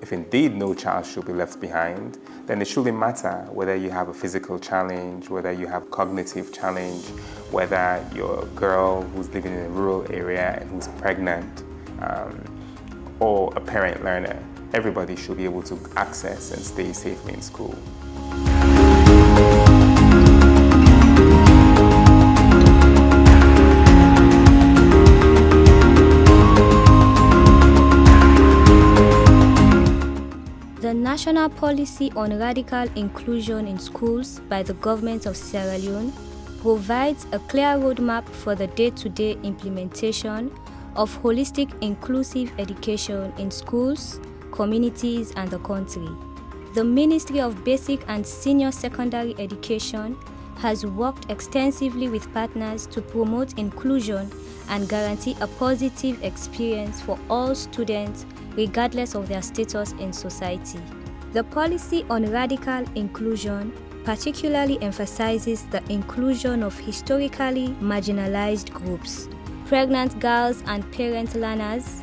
if indeed no child should be left behind, then it shouldn't matter whether you have a physical challenge, whether you have cognitive challenge, whether you're a girl who's living in a rural area and who's pregnant, or a parent learner. Everybody should be able to access and stay safely in school. The National Policy on Radical Inclusion in Schools by the Government of Sierra Leone provides a clear roadmap for the day-to-day implementation of holistic inclusive education in schools, communities, and the country. The Ministry of Basic and Senior Secondary Education has worked extensively with partners to promote inclusion and guarantee a positive experience for all students regardless of their status in society. The policy on radical inclusion particularly emphasizes the inclusion of historically marginalized groups, pregnant girls and parent learners,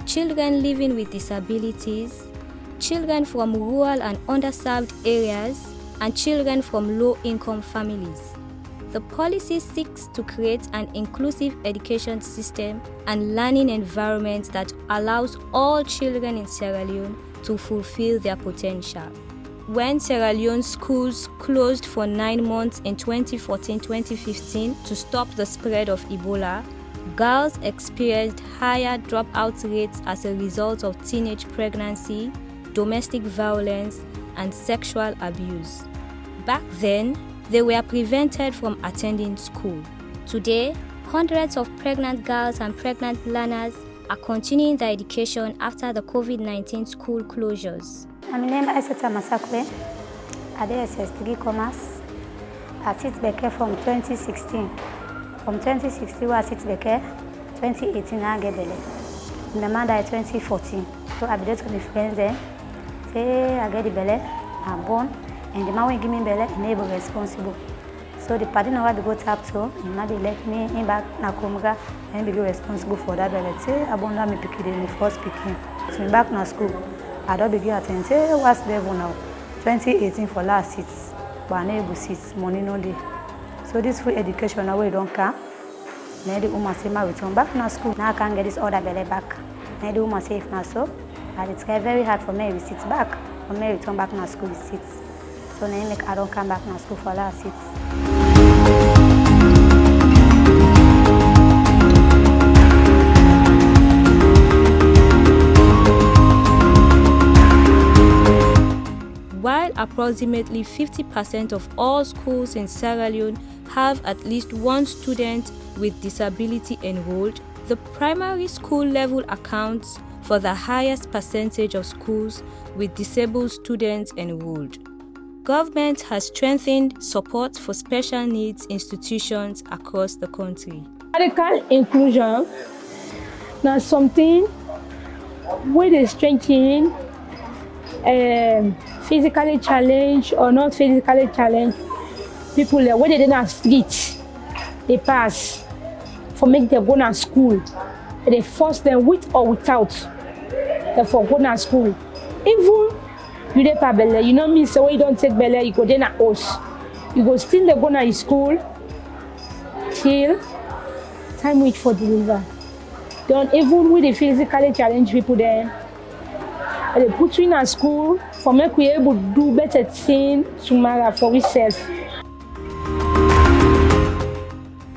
children living with disabilities, children from rural and underserved areas, and children from low-income families. The policy seeks to create an inclusive education system and learning environment that allows all children in Sierra Leone to fulfill their potential. When Sierra Leone schools closed for 9 months in 2014-2015 to stop the spread of Ebola, girls experienced higher dropout rates as a result of teenage pregnancy, domestic violence, and sexual abuse. Back then, they were prevented from attending school. Today, hundreds of pregnant girls and pregnant learners are continuing their education after the COVID-19 school closures. My name is Aisata Masakwe. I did SS3 Commerce. I sit Beke from 2016. From 2016, I sit Beke. 2018, I get Bele. My mother died 2014. So I did with my friends there. Say I get the Bele, I'm born. And the man will give me belly and able responsible. So the party now we go tap to, and now they let me in back na Komuga and be responsible for that belly. Say I want me pick it in the first picking. So me back na school. I don't begin attend. Say what's level now? 2018 for last seats, but I never seats, money no day. So this free education now we don't come. Now the woman say my return back na school. Now I can't get this other belly back. Now the woman say if na so, and it's very hard for me to sit back. For me return back na school with seats. So now I don't come back to school for last seats. While approximately 50% of all schools in Sierra Leone have at least one student with disability enrolled, the primary school level accounts for the highest percentage of schools with disabled students enrolled. Government has strengthened support for special needs institutions across the country. Radical inclusion is something where they strengthen physically challenged or not physically challenged people there, where they didn't have street, they pass for make them go to school. They force them with or without them for go to school. Even you dey pa belle, you know me say when you don't take belle, you go then at house. You go still dey go to school till time wait for deliver. Don't even with the physically challenged people there. They put you in a school for make we able to do better thing tomorrow for ourselves.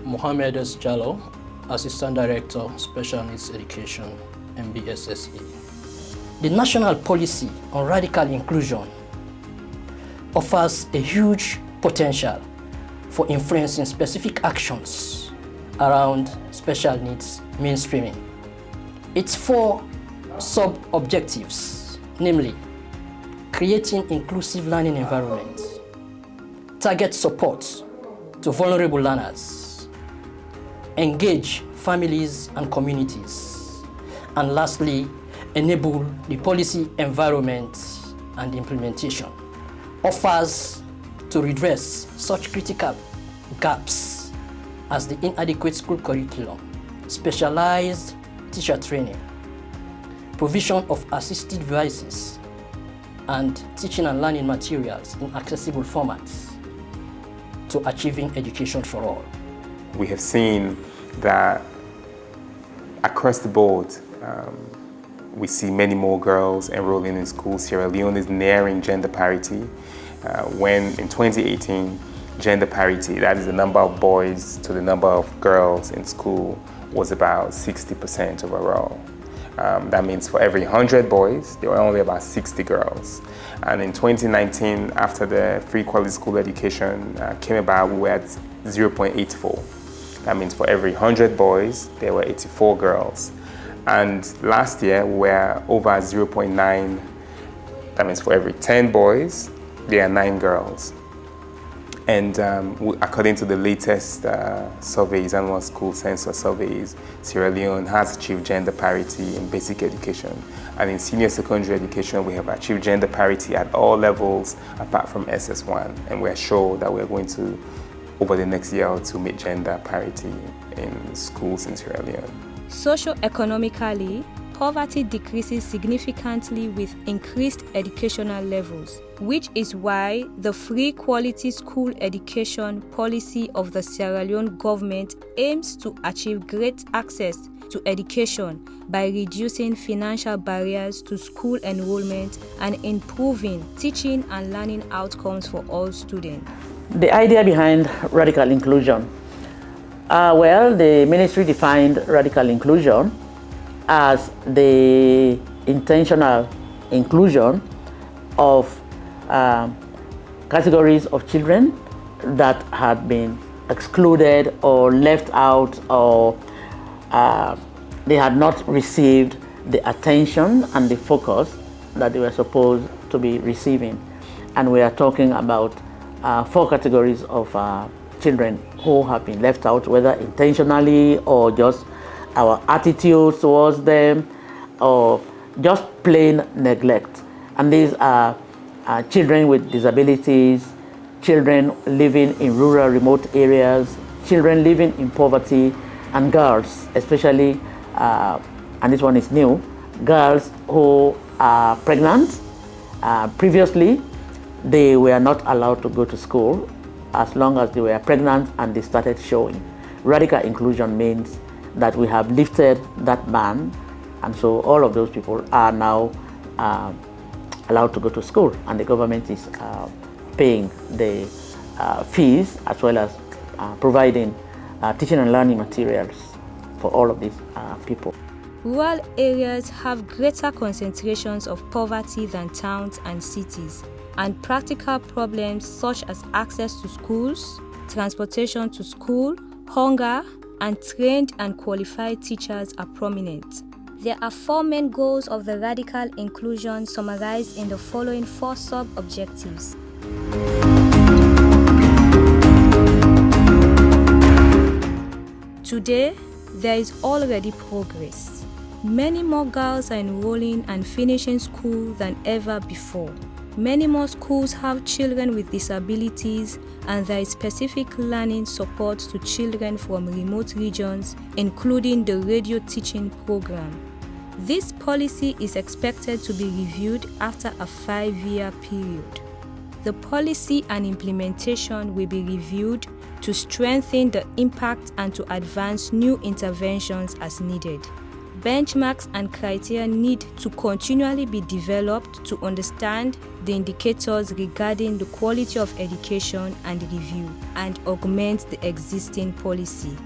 Mohammed S. Jallo, Assistant Director, Special Needs Education, MBSSE. The National Policy on Radical Inclusion offers a huge potential for influencing specific actions around special needs mainstreaming. Its 4 sub-objectives, namely creating inclusive learning environments, target support to vulnerable learners, engage families and communities, and lastly, enable the policy environment and implementation, offers to redress such critical gaps as the inadequate school curriculum, specialized teacher training, provision of assistive devices and teaching and learning materials in accessible formats to achieving education for all. We have seen that across the board, we see many more girls enrolling in school. Sierra Leone is nearing gender parity. When in 2018, gender parity, that is the number of boys to the number of girls in school, was about 60% overall. That means for every 100 boys, there were only about 60 girls. And in 2019, after the free quality school education came about, we were at 0.84. That means for every 100 boys, there were 84 girls. And last year, we were over 0.9. That means for every 10 boys, there are 9 girls. And according to the latest surveys, annual school census surveys, Sierra Leone has achieved gender parity in basic education. And in senior secondary education, we have achieved gender parity at all levels apart from SS1. And we're sure that we're going to, over the next year or two, meet gender parity in schools in Sierra Leone. Socio-economically, poverty decreases significantly with increased educational levels, which is why the free quality school education policy of the Sierra Leone government aims to achieve great access to education by reducing financial barriers to school enrollment and improving teaching and learning outcomes for all students. The idea behind radical inclusion. Well, the ministry defined radical inclusion as the intentional inclusion of categories of children that had been excluded or left out, or they had not received the attention and the focus that they were supposed to be receiving. And we are talking about 4 categories of children who have been left out, whether intentionally or just our attitudes towards them, or just plain neglect. And these are children with disabilities, children living in rural, remote areas, children living in poverty, and girls, especially, and this one is new, girls who are pregnant. Previously, they were not allowed to go to school as long as they were pregnant and they started showing. Radical inclusion means that we have lifted that ban, and so all of those people are now allowed to go to school, and the government is paying the fees as well as providing teaching and learning materials for all of these people. Rural areas have greater concentrations of poverty than towns and cities, and practical problems such as access to schools, transportation to school, hunger, and trained and qualified teachers are prominent. There are 4 main goals of the radical inclusion summarized in the following 4 sub-objectives. Today, there is already progress. Many more girls are enrolling and finishing school than ever before. Many more schools have children with disabilities, and there is specific learning support to children from remote regions, including the radio teaching program. This policy is expected to be reviewed after a 5-year period. The policy and implementation will be reviewed to strengthen the impact and to advance new interventions as needed. Benchmarks and criteria need to continually be developed to understand the indicators regarding the quality of education and review and augment the existing policy.